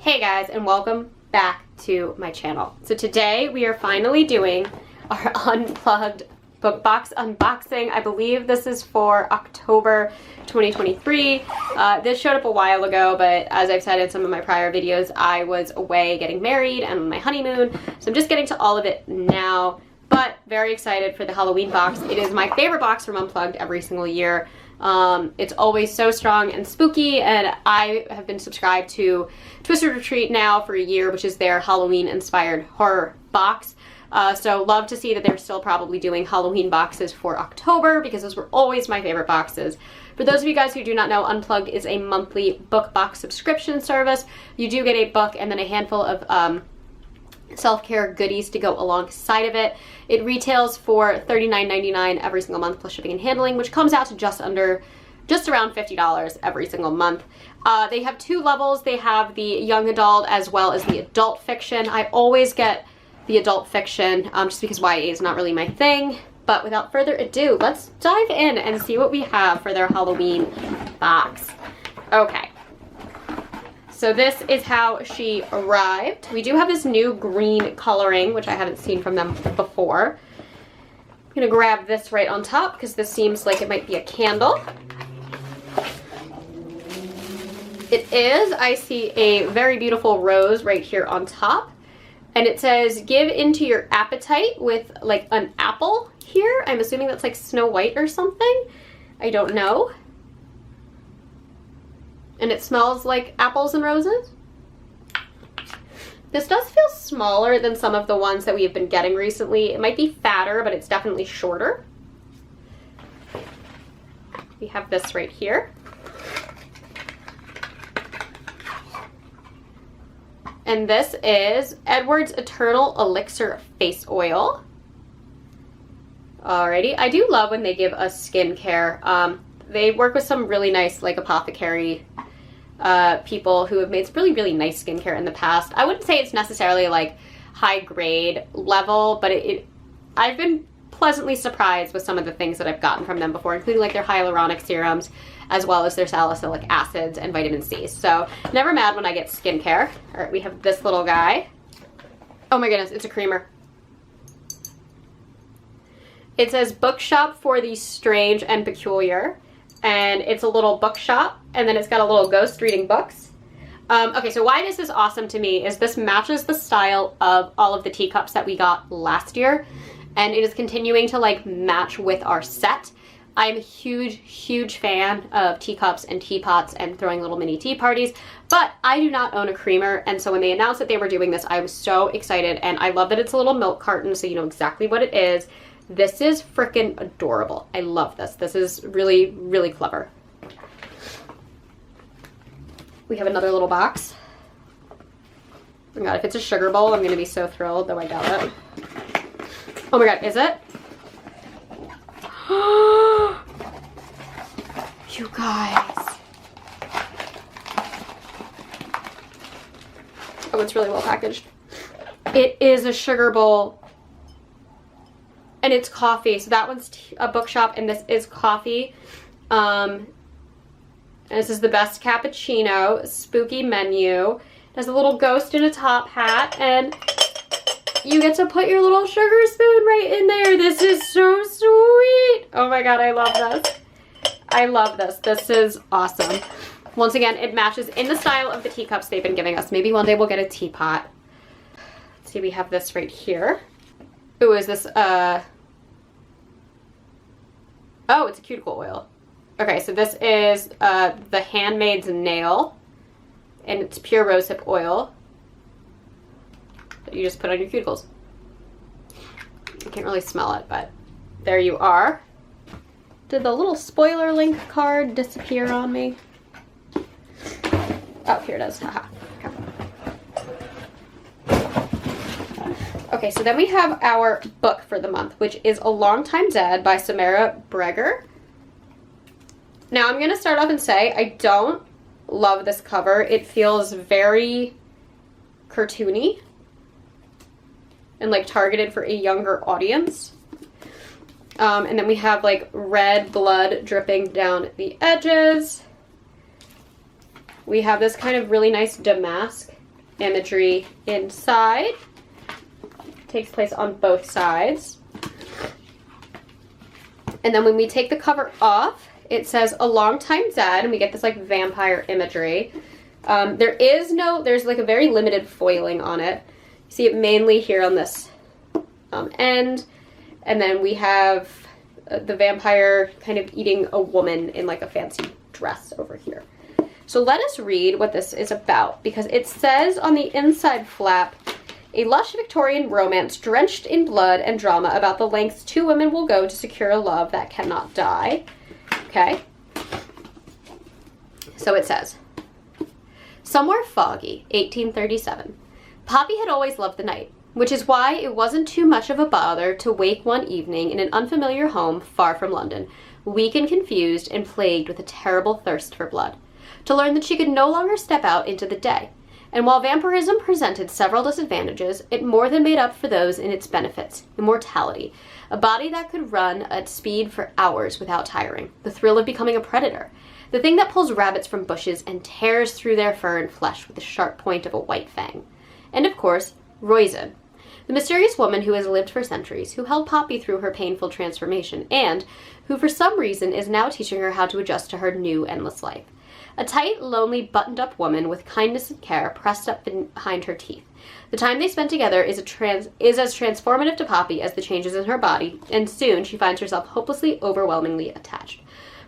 Hey guys, and welcome back to my channel. So today we are finally doing our Unplugged book box unboxing. I believe this is for October 2023. This showed up a while ago, but as I've said in some of my prior videos, I was away getting married and on my honeymoon, so I'm just getting to all of it now. But very excited for the Halloween box. It is my favorite box from Unplugged every single year. It's always so strong and spooky, and I have been subscribed to Twisted Retreat now for a year, which is their Halloween-inspired horror box. So love to see that they're still probably doing Halloween boxes for October, because those were always my favorite boxes. For those of you guys who do not know, Unplugged is a monthly book box subscription service. You do get a book and then a handful of self-care goodies to go alongside of it. It retails for $39.99 every single month plus shipping and handling, which comes out to just around $50 every single month. They have two levels. They have the young adult as well as the adult fiction. I always get the adult fiction just because YA is not really my thing. But without further ado, let's dive in and see what we have for their Halloween box. Okay. So this is how she arrived. We do have this new green coloring, which I haven't seen from them before. I'm gonna grab this right on top because this seems like it might be a candle. It is. I see a very beautiful rose right here on top. And it says, give into your appetite with like an apple here. I'm assuming that's like Snow White or something. I don't know. And it smells like apples and roses. This does feel smaller than some of the ones that we have been getting recently. It might be fatter, but it's definitely shorter. We have this right here. And this is Edward's Eternal Elixir Face Oil. Alrighty, I do love when they give us skincare. They work with some really nice, like, apothecary people who have made some really nice skincare in the past. I wouldn't say it's necessarily like high grade level, but I've been pleasantly surprised with some of the things that I've gotten from them before, including like their hyaluronic serums, as well as their salicylic acids and vitamin C. So never mad when I get skincare. All right, we have this little guy. Oh my goodness, it's a creamer. It says bookshop for the strange and peculiar. And it's a little bookshop, and then it's got a little ghost reading books. Okay, so why this is awesome to me is this matches the style of all of the teacups that we got last year, and it is continuing to like match with our set. I'm a huge fan of teacups and teapots and throwing little mini tea parties, but I do not own a creamer, and so when they announced that they were doing this, I was so excited, and I love that it's a little milk carton, so you know exactly what it is. This is freaking adorable. I love this. This is really clever. We have another little box. Oh my god, if it's a sugar bowl, I'm going to be so thrilled, though I doubt it. Oh my god, is it? You guys. Oh, it's really well packaged. It is a sugar bowl. And it's coffee. So that one's a bookshop, and this is coffee. And this is the best cappuccino, spooky menu. It has a little ghost in a top hat, and you get to put your little sugar spoon right in there. This is so sweet. Oh my god, I love this. I love this. This is awesome. Once again, it matches in the style of the teacups they've been giving us. Maybe one day we'll get a teapot. Let's see, we have this right here. Ooh, is this, oh, it's a cuticle oil. Okay, so this is the Handmaid's Nail, and it's pure rosehip oil that you just put on your cuticles. I can't really smell it, but there you are. Did the little spoiler link card disappear on me? Oh, here it is. Haha. Okay, so then we have our book for the month, which is A Long Time Dead by Samara Breger. Now, I'm going to start off and say I don't love this cover. It feels very cartoony and like targeted for a younger audience. And then we have like red blood dripping down the edges. We have this kind of really nice damask imagery inside. It takes place on both sides. And then when we take the cover off, it says a long time dead, and we get this like vampire imagery. There's like a very limited foiling on it. You see it mainly here on this end. And then we have the vampire kind of eating a woman in like a fancy dress over here. So let us read what this is about, because it says on the inside flap, a lush Victorian romance drenched in blood and drama about the lengths two women will go to secure a love that cannot die. Okay. So it says, somewhere foggy, 1837. Poppy had always loved the night, which is why it wasn't too much of a bother to wake one evening in an unfamiliar home far from London, weak and confused and plagued with a terrible thirst for blood, to learn that she could no longer step out into the day. And while vampirism presented several disadvantages, it more than made up for those in its benefits. Immortality, a body that could run at speed for hours without tiring, the thrill of becoming a predator, the thing that pulls rabbits from bushes and tears through their fur and flesh with the sharp point of a white fang. And of course, Roisin, the mysterious woman who has lived for centuries, who held Poppy through her painful transformation, and who for some reason is now teaching her how to adjust to her new endless life. A tight, lonely, buttoned-up woman with kindness and care pressed up behind her teeth. The time they spent together is as transformative to Poppy as the changes in her body, and soon she finds herself hopelessly, overwhelmingly attached.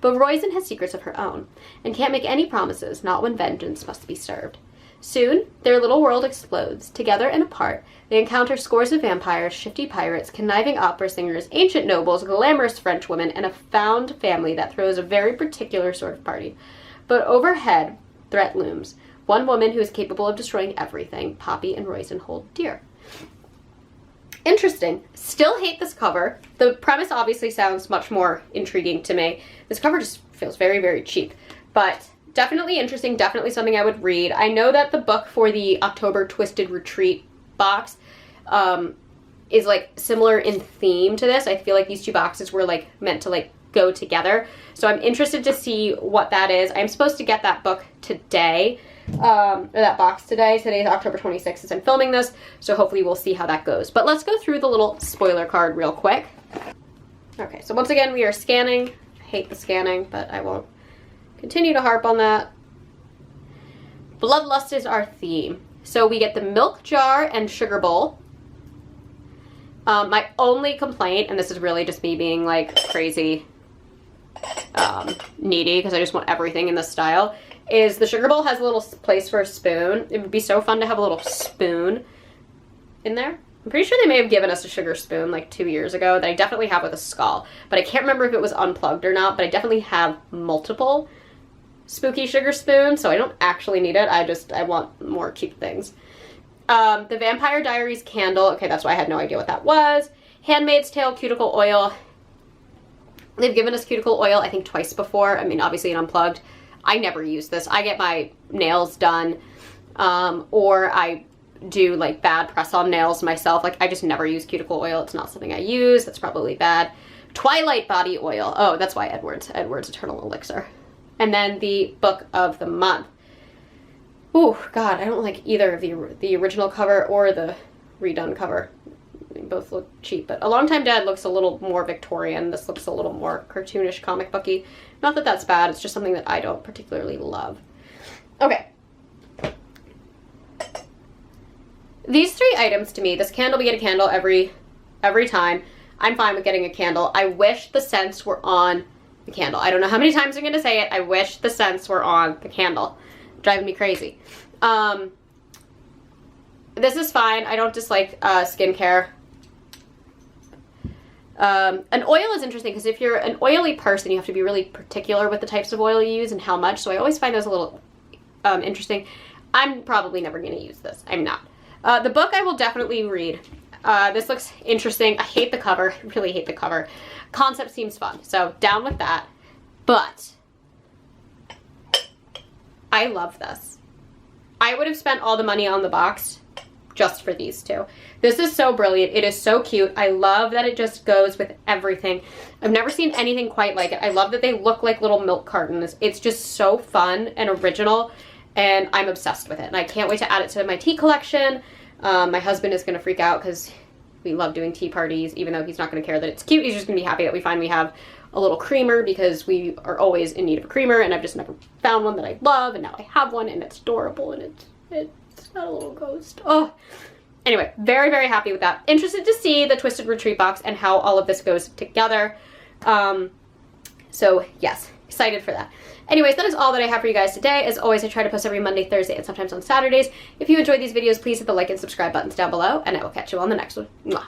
But Roisin has secrets of her own, and can't make any promises, not when vengeance must be served. Soon, their little world explodes. Together and apart, they encounter scores of vampires, shifty pirates, conniving opera singers, ancient nobles, glamorous French women, and a found family that throws a very particular sort of party. But overhead, threat looms. One woman who is capable of destroying everything Poppy and Roisin hold dear. Interesting. Still hate this cover. The premise obviously sounds much more intriguing to me. This cover just feels very, very cheap. But definitely interesting, definitely something I would read. I know that the book for the October Twisted Retreat box is like similar in theme to this. I feel like these two boxes were like meant to like go together. So I'm interested to see what that is. I'm supposed to get that book today, or that box today. Today's October 26th as I'm filming this, so hopefully we'll see how that goes. But let's go through the little spoiler card real quick. Okay, so once again, we are scanning. I hate the scanning, but I won't continue to harp on that. Bloodlust is our theme. So we get the milk jar and sugar bowl. My only complaint, and this is really just me being like crazy needy because I just want everything in this style, is the sugar bowl has a little place for a spoon. It would be so fun to have a little spoon in there. I'm pretty sure they may have given us a sugar spoon like 2 years ago that I definitely have with a skull, but I can't remember if it was unplugged or not, but I definitely have multiple spooky sugar spoons, so I don't actually need it. I want more cute things. The Vampire Diaries candle. Okay, that's why I had no idea what that was. Handmaid's Tale cuticle oil. They've given us cuticle oil, I think, twice before. I mean, obviously in Unplugged. I never use this. I get my nails done, or I do like bad press-on nails myself. Like, I just never use cuticle oil. It's not something I use. That's probably bad. Twilight body oil. Oh, that's why Edward's Eternal Elixir. And then the book of the month. Oh, God, I don't like either of the original cover or the redone cover. They both look cheap, but A Long Time Dead looks a little more Victorian. This looks a little more cartoonish, comic booky. Not that that's bad, it's just something that I don't particularly love. Okay. These three items to me, this candle, we get a candle every time. I'm fine with getting a candle. I wish the scents were on the candle. I don't know how many times I'm going to say it. I wish the scents were on the candle. Driving me crazy. This is fine. I don't dislike skincare. An oil is interesting because if you're an oily person, you have to be really particular with the types of oil you use and how much. So I always find those a little interesting. I'm probably never going to use this. I'm not. The book I will definitely read. This looks interesting. I hate the cover. I really hate the cover. Concept seems fun. So down with that. But I love this. I would have spent all the money on the box just for these two. This is so brilliant. It is so cute. I love that it just goes with everything. I've never seen anything quite like it. I love that they look like little milk cartons. It's just so fun and original. and I'm obsessed with it. And I can't wait to add it to my tea collection. My husband is going to freak out because we love doing tea parties, even though he's not going to care that it's cute. He's just going to be happy that we finally have a little creamer, because we are always in need of a creamer, and I've just never found one that I love, and now I have one, and it's adorable, and it's not a little ghost. Oh. Anyway, very, very happy with that. Interested to see the Twisted Retreat box and how all of this goes together. So yes, excited for that. Anyways, that is all that I have for you guys today. As always, I try to post every Monday, Thursday, and sometimes on Saturdays. If you enjoyed these videos, please hit the like and subscribe buttons down below, and I will catch you on the next one. Mwah.